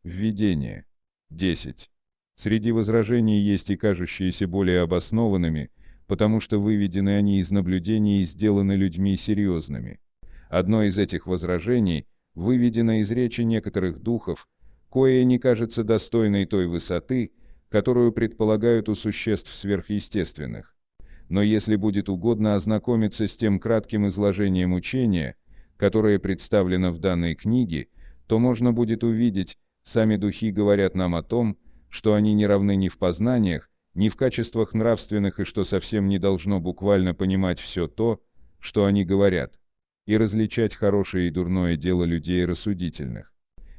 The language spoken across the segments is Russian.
Введение. 10. Среди возражений есть и кажущиеся более обоснованными, потому что выведены они из наблюдений и сделаны людьми серьезными. Одно из этих возражений выведено из речи некоторых духов, кое не кажется достойной той высоты, которую предполагают у существ сверхъестественных. Но если будет угодно ознакомиться с тем кратким изложением учения, которое представлено в данной книге, то можно будет увидеть, сами духи говорят нам о том, что они не равны ни в познаниях, ни в качествах нравственных и что совсем не должно буквально понимать все то, что они говорят, и различать хорошее и дурное дело людей рассудительных.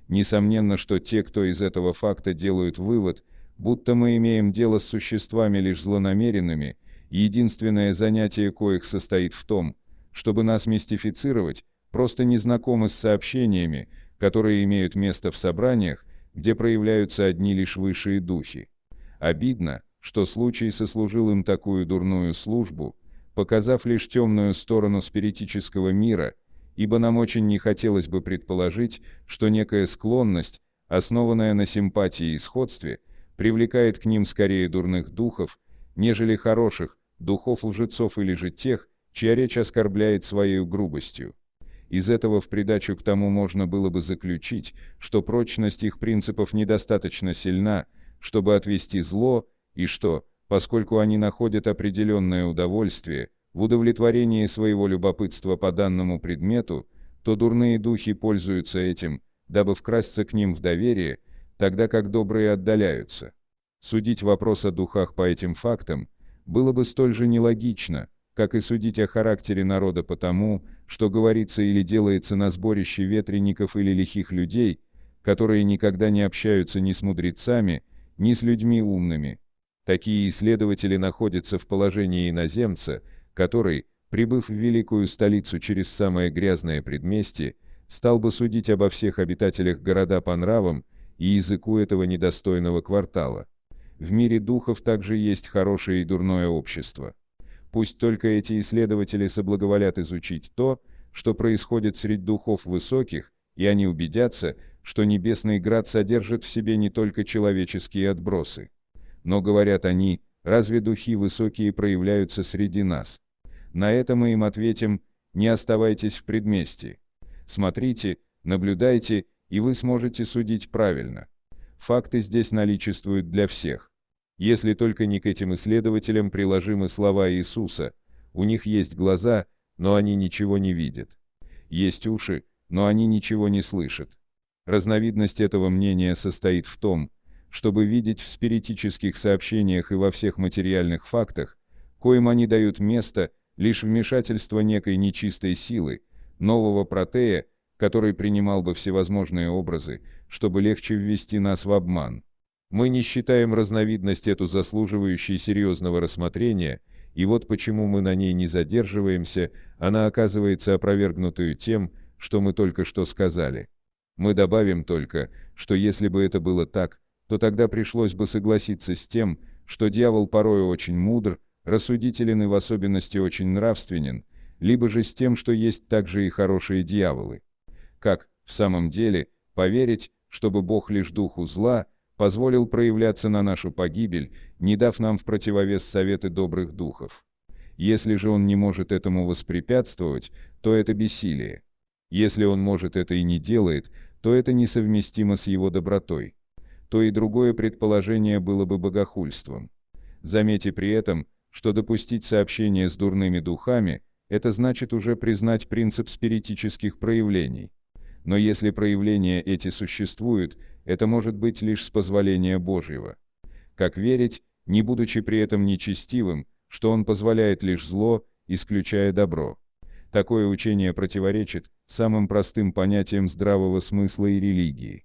Несомненно, что те, кто из этого факта делают вывод, будто мы имеем дело с существами лишь злонамеренными, единственное занятие коих состоит в том, чтобы нас мистифицировать, просто не знакомы с сообщениями, которые имеют место в собраниях, где проявляются одни лишь высшие духи. Обидно, что случай сослужил им такую дурную службу, показав лишь темную сторону спиритического мира, ибо нам очень не хотелось бы предположить, что некая склонность, основанная на симпатии и сходстве, привлекает к ним скорее дурных духов, нежели хороших, духов-лжецов или же тех, чья речь оскорбляет своей грубостью. Из этого в придачу к тому можно было бы заключить, что прочность их принципов недостаточно сильна, чтобы отвести зло, и что, поскольку они находят определенное удовольствие в удовлетворении своего любопытства по данному предмету, то дурные духи пользуются этим, дабы вкрасться к ним в доверие, тогда как добрые отдаляются. Судить вопрос о духах по этим фактам было бы столь же нелогично, как и судить о характере народа по тому, что говорится или делается на сборище ветреников или лихих людей, которые никогда не общаются ни с мудрецами, ни с людьми умными. Такие исследователи находятся в положении иноземца, который, прибыв в великую столицу через самое грязное предместье, стал бы судить обо всех обитателях города по нравам и языку этого недостойного квартала. В мире духов также есть хорошее и дурное общество. Пусть только эти исследователи соблаговолят изучить то, что происходит среди духов высоких, и они убедятся, что небесный град содержит в себе не только человеческие отбросы. Но, говорят они, разве духи высокие проявляются среди нас? На это мы им ответим: не оставайтесь в предместье. Смотрите, наблюдайте, и вы сможете судить правильно. Факты здесь наличествуют для всех. Если только не к этим исследователям приложимы слова Иисуса: у них есть глаза, но они ничего не видят. Есть уши, но они ничего не слышат. Разновидность этого мнения состоит в том, чтобы видеть в спиритических сообщениях и во всех материальных фактах, коим они дают место, лишь вмешательство некой нечистой силы, нового протея, который принимал бы всевозможные образы, чтобы легче ввести нас в обман. Мы не считаем разновидность эту заслуживающей серьезного рассмотрения, и вот почему мы на ней не задерживаемся, она оказывается опровергнутую тем, что мы только что сказали. Мы добавим только, что если бы это было так, то тогда пришлось бы согласиться с тем, что дьявол порою очень мудр, рассудителен и в особенности очень нравственен, либо же с тем, что есть также и хорошие дьяволы. Как, в самом деле, поверить, чтобы Бог лишь духу зла позволил проявляться на нашу погибель, не дав нам в противовес советы добрых духов? Если же он не может этому воспрепятствовать, то это бессилие. Если он может это и не делает, то это несовместимо с его добротой. То и другое предположение было бы богохульством. Заметьте при этом, что допустить сообщение с дурными духами – это значит уже признать принцип спиритических проявлений. Но если проявления эти существуют, это может быть лишь с позволения Божьего. Как верить, не будучи при этом нечестивым, что Он позволяет лишь зло, исключая добро? Такое учение противоречит самым простым понятиям здравого смысла и религии.